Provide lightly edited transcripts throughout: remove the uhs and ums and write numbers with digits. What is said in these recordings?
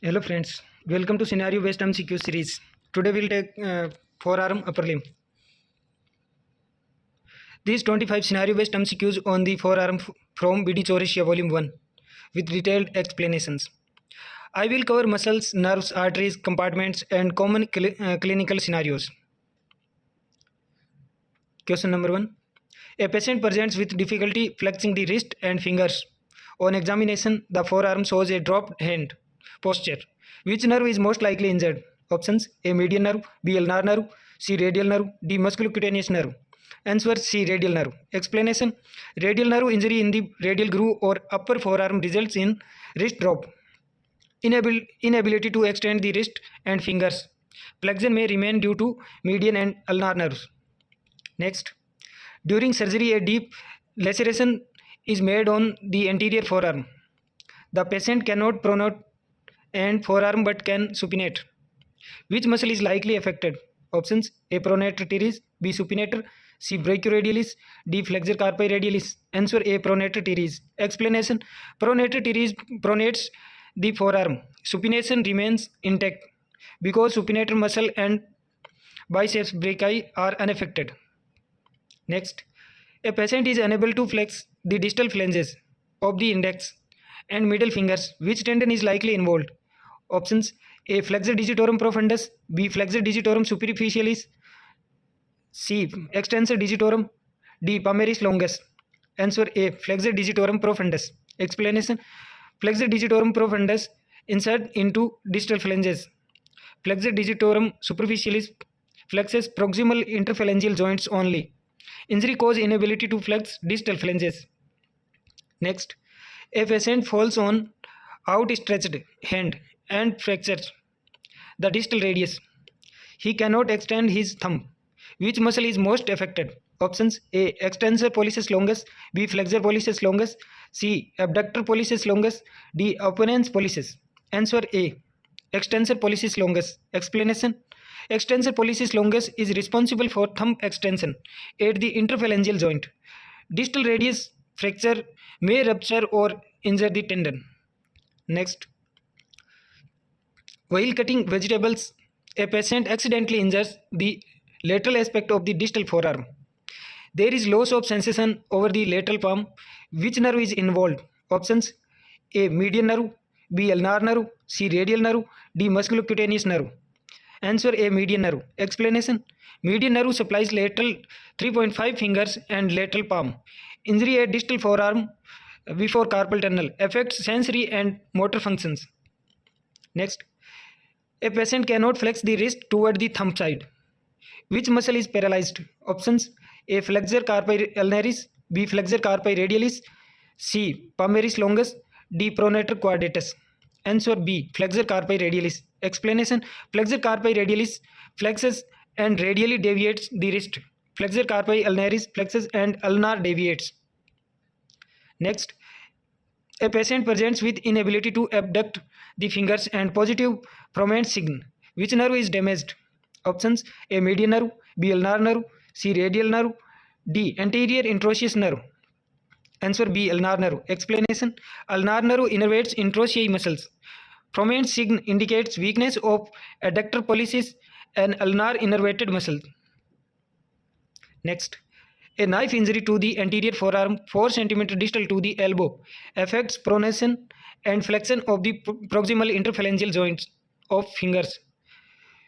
Hello friends, welcome to scenario based MCQ series. Today we'll take forearm upper limb. These 25 scenario based MCQs on the forearm from BD Chaurasia volume 1 with detailed explanations. I will cover muscles, nerves, arteries, compartments and common clinical scenarios. Question number 1. A patient presents with difficulty flexing the wrist and fingers. On examination, the forearm shows a dropped hand posture. Which nerve is most likely injured? Options: A. Median nerve, B. Ulnar nerve, C. Radial nerve, D. Musculocutaneous nerve. Answer: C. Radial nerve. Explanation: radial nerve injury in the radial groove or upper forearm results in wrist drop, inability to extend the wrist and fingers. Flexion may remain due to median and ulnar nerves. Next, during surgery, a deep laceration is made on the anterior forearm. The patient cannot pronate and forearm but can supinate. Which muscle is likely affected? Options: A. Pronator teres, B. supinator, C. brachioradialis, D. flexor carpi radialis. Answer: A. pronator teres. Explanation: pronator teres pronates the forearm. Supination remains intact because supinator muscle and biceps brachii are unaffected. Next, a patient is unable to flex the distal phalanges of the index and middle fingers. Which tendon is likely involved? Options: A. flexor digitorum profundus, B. flexor digitorum superficialis, C. extensor digitorum, D. palmaris longus. Answer: A. flexor digitorum profundus. Explanation: flexor digitorum profundus insert into distal phalanges. Flexor digitorum superficialis flexes proximal interphalangeal joints only. Injury cause inability to flex distal phalanges. Next, a patient falls on outstretched hand and fractures the distal radius. He cannot extend his thumb. Which muscle is most affected? Options: A. extensor pollicis longus, B. flexor pollicis longus, C. abductor pollicis longus, D. opponens pollicis. Answer: A. extensor pollicis longus. Explanation: extensor pollicis longus is responsible for thumb extension at the interphalangeal joint. Distal radius fracture may rupture or injure the tendon. Next, while cutting vegetables, a patient accidentally injures the lateral aspect of the distal forearm. There is loss of sensation over the lateral palm. Which nerve is involved? Options: A. median nerve, B. ulnar nerve, C. radial nerve, D. musculocutaneous nerve. Answer: A. median nerve. Explanation: median nerve supplies lateral 3.5 fingers and lateral palm. Injury at distal forearm before carpal tunnel affects sensory and motor functions. Next, a patient cannot flex the wrist toward the thumb side. Which muscle is paralyzed? Options: A. flexor carpi ulnaris, B. flexor carpi radialis, C. palmaris longus, D. pronator quadratus. Answer: B. flexor carpi radialis. Explanation: flexor carpi radialis flexes and radially deviates the wrist. Flexor carpi ulnaris flexes and ulnar deviates. Next, a patient presents with inability to abduct the fingers and positive prominent sign. Which nerve is damaged? Options: A. median nerve, B. ulnar nerve, C. radial nerve, D. anterior introitious nerve. Answer: B. ulnar nerve. Explanation: ulnar nerve innervates introitial muscles. Prominent sign indicates weakness of adductor pollicis and ulnar innervated muscle. Next, a knife injury to the anterior forearm 4 cm distal to the elbow affects pronation and flexion of the proximal interphalangeal joints of fingers.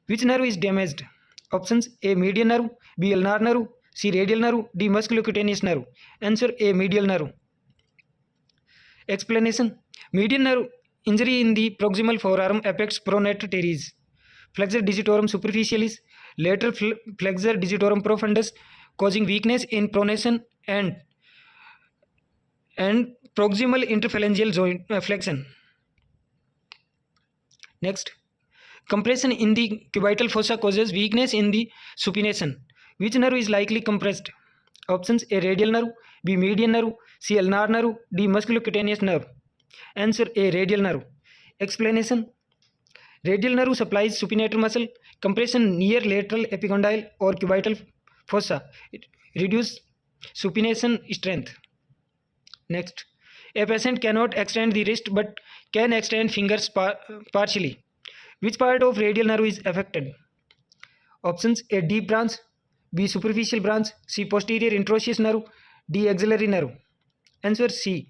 Which nerve is damaged? Options: A. median nerve, B. ulnar nerve, C. radial nerve, D. musculocutaneous nerve. Answer: A. medial nerve. Explanation: median nerve injury in the proximal forearm affects pronator teres, flexor digitorum superficialis, lateral flexor digitorum profundus, causing weakness in pronation and proximal interphalangeal joint flexion. Next, compression in the cubital fossa causes weakness in the supination. Which nerve is likely compressed? Options: A. radial nerve, B. median nerve, C. ulnar nerve, D. musculocutaneous nerve. Answer: A. radial nerve. Explanation: radial nerve supplies supinator muscle. Compression near lateral epicondyle or cubital fossa reduce supination strength. Next, A patient cannot extend the wrist but can extend fingers partially. Which part of radial nerve is affected? Options: A deep branch, B superficial branch, C posterior interosseous nerve, D axillary nerve. Answer C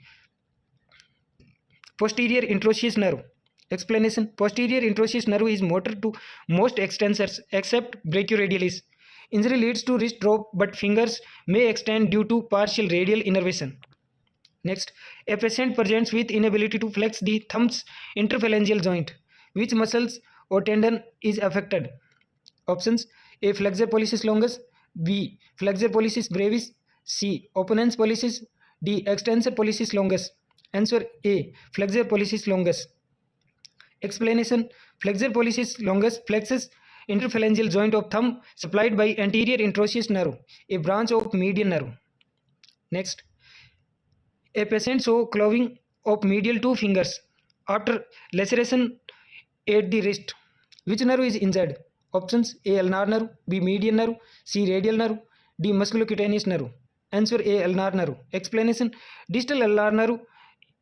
posterior interosseous nerve. Explanation: posterior interosseous nerve is motor to most extensors except brachioradialis. Injury leads to wrist drop, but fingers may extend due to partial radial innervation. Next, a patient presents with inability to flex the thumb's interphalangeal joint. Which muscles or tendon is affected? Options: A flexor pollicis longus, B flexor pollicis brevis, C opponens pollicis, D extensor pollicis longus. Answer A flexor pollicis longus. Explanation: Flexor pollicis longus flexes interphalangeal joint of thumb supplied by anterior interosseous nerve, a branch of median nerve. Next, a patient saw cloving of medial two fingers after laceration at the wrist. Which nerve is injured? Options: A ulnar nerve, B median nerve, C radial nerve, D musculocutaneous nerve. Answer A ulnar nerve. Explanation: Distal ulnar nerve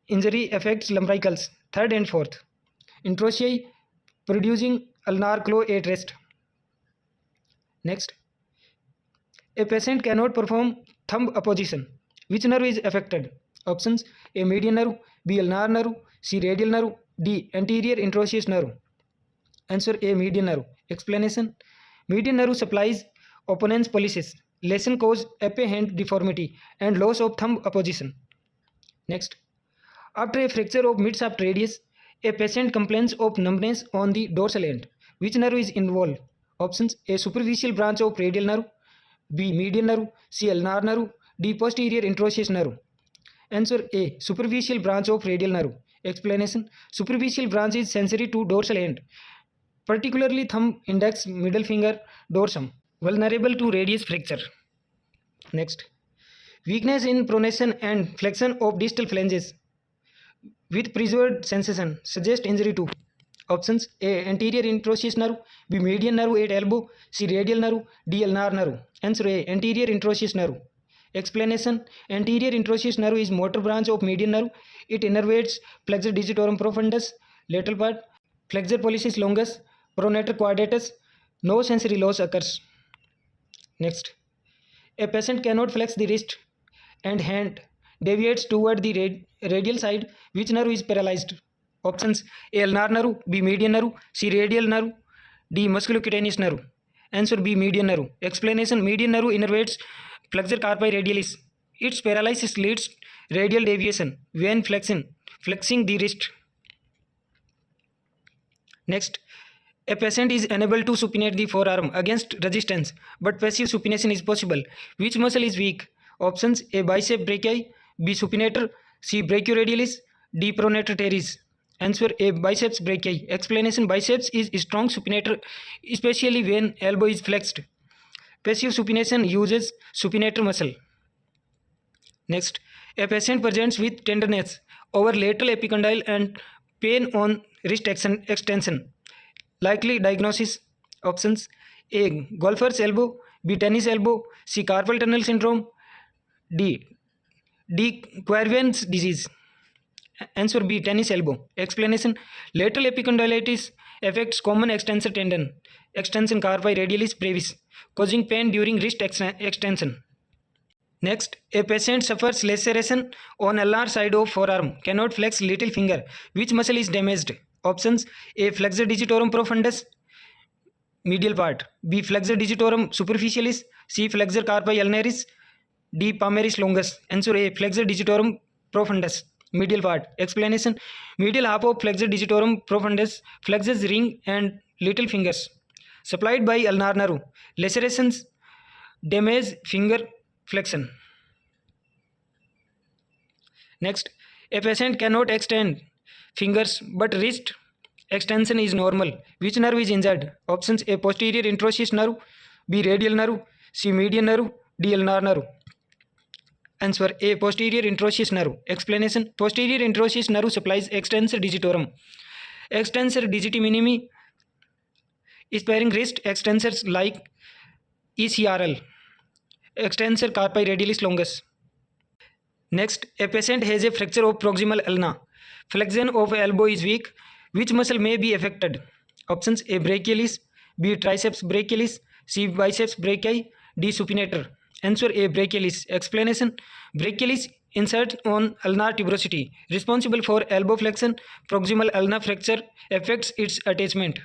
injury affects lumbricals, third and fourth interossei, producing ulnar claw at rest. Next, a patient cannot perform thumb apposition. Which nerve is affected? Options: A median nerve, B ulnar nerve, C radial nerve, D anterior interosseous nerve. Answer A median nerve. Explanation: Median nerve supplies opponens pollicis. Lesion cause apparent deformity and loss of thumb apposition. Next, after a fracture of mid-shaft radius, a patient complains of numbness on the dorsal end. Which nerve is involved? Options: A superficial branch of radial nerve, B median nerve, C ulnar nerve, D posterior interosseous nerve. Answer A superficial branch of radial nerve. Explanation: Superficial branch is sensory to dorsal end, particularly thumb, index, middle finger, dorsum, vulnerable to radius fracture. Next, weakness in pronation and flexion of distal phalanges with preserved sensation suggest injury to. Options: A anterior interosseous nerve, B median nerve at elbow, C radial nerve, D ulnar nerve. Answer A anterior interosseous nerve. Explanation: Anterior interosseous nerve is motor branch of median nerve. It innervates flexor digitorum profundus, lateral part, flexor pollicis longus, pronator quadratus. No sensory loss occurs. Next, a patient cannot flex the wrist and hand deviates toward the radial side. Which nerve is paralyzed? Options: A ulnar nerve, B median nerve, C radial nerve, D musculocutaneous nerve. Answer B median nerve. Explanation: Median nerve innervates flexor carpi radialis. Its paralysis leads radial deviation when flexing the wrist. Next, a patient is unable to supinate the forearm against resistance, but passive supination is possible. Which muscle is weak? Options: A bicep brachii, B supinator, C brachioradialis, D pronator teres. Answer A biceps brachii. Explanation: Biceps is a strong supinator, especially when elbow is flexed. Passive supination uses supinator muscle. Next, a patient presents with tenderness over lateral epicondyle and pain on wrist extension. Likely diagnosis: Options: A golfer's elbow, B tennis elbow, C carpal tunnel syndrome, D Quervain's disease. Answer B tennis elbow. Explanation: Lateral epicondylitis affects common extensor tendon, extension carpi radialis brevis, causing pain during wrist extension. Next, a patient suffers laceration on ulnar side of forearm, cannot flex little finger. Which muscle is damaged? Options: A flexor digitorum profundus, medial part, B flexor digitorum superficialis, C flexor carpi ulnaris, D palmaris longus. Answer A flexor digitorum profundus, medial part. Explanation: Medial half of flexor digitorum profundus flexes ring and little fingers, supplied by ulnar nerve. Lacerations damage finger flexion. Next, a patient cannot extend fingers but wrist extension is normal. Which nerve is injured? Options: A posterior interosseous nerve, B radial nerve, C median nerve, D ulnar nerve. Answer A posterior interosseous nerve. Explanation: Posterior interosseous nerve supplies extensor digitorum. Extensor digiti minimi sparing wrist extensors like ECRL, extensor carpi radialis longus. Next, a patient has a fracture of proximal ulna. Flexion of elbow is weak. Which muscle may be affected? Options: A. Brachialis, B. Triceps brachialis, C. Biceps brachii, D. supinator. Answer: A. Brachialis. Explanation: Brachialis insert on ulnar tuberosity, responsible for elbow flexion. Proximal ulna fracture affects its attachment.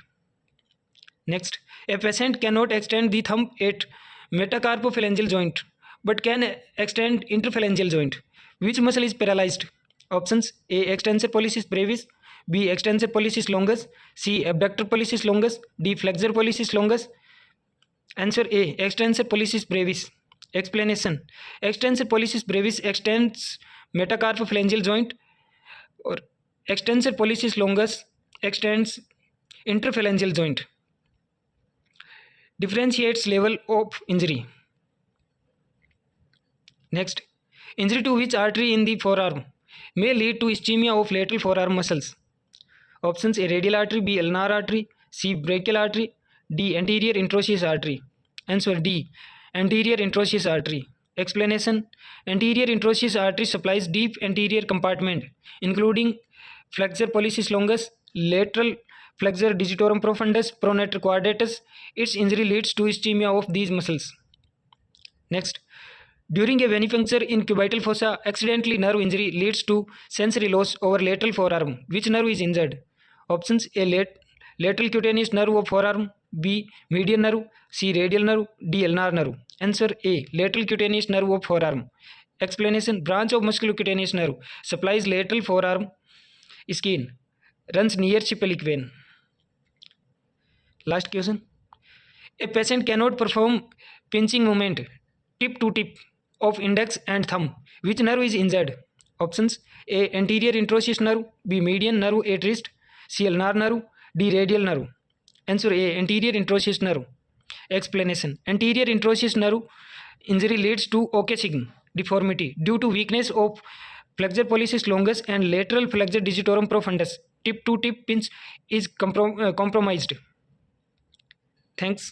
Next, a patient cannot extend the thumb at metacarpophalangeal joint, but can extend interphalangeal joint. Which muscle is paralyzed? Options: A. Extensor pollicis brevis, B. Extensor pollicis longus, C. Abductor pollicis longus, D. Flexor pollicis longus. Answer: A. Extensor pollicis brevis. Explanation: Extensor pollicis brevis extends metacarpophalangeal joint, or extensor pollicis longus extends interphalangeal joint. Differentiates level of injury. Next, injury to which artery in the forearm may lead to ischemia of lateral forearm muscles? Options: A. Radial artery, B. Ulnar artery, C. Brachial artery, D. Anterior interosseous artery. Answer: D. Anterior interosseous artery. Explanation: Anterior interosseous artery supplies deep anterior compartment, including flexor pollicis longus, lateral flexor digitorum profundus, pronator quadratus. Its injury leads to ischemia of these muscles. Next, during a venipuncture in cubital fossa, accidentally nerve injury leads to sensory loss over lateral forearm. Which nerve is injured? Options: A. Lateral cutaneous nerve of forearm, B. Median nerve, C. Radial nerve, D. Ulnar nerve. Answer: A. Lateral cutaneous nerve of forearm. Explanation: Branch of musculocutaneous nerve supplies lateral forearm skin, runs near cephalic vein. Last question. A patient cannot perform pinching movement tip to tip of index and thumb. Which nerve is injured? Options: A. Anterior interosseous nerve, B. Median nerve at wrist, C. Ulnar nerve, D. Radial nerve. Answer: A. Anterior interosseous nerve. Explanation: Anterior interosseous nerve injury leads to Oke-Sign deformity due to weakness of flexor pollicis longus and lateral flexor digitorum profundus. Tip to tip pinch is compromised. Thanks.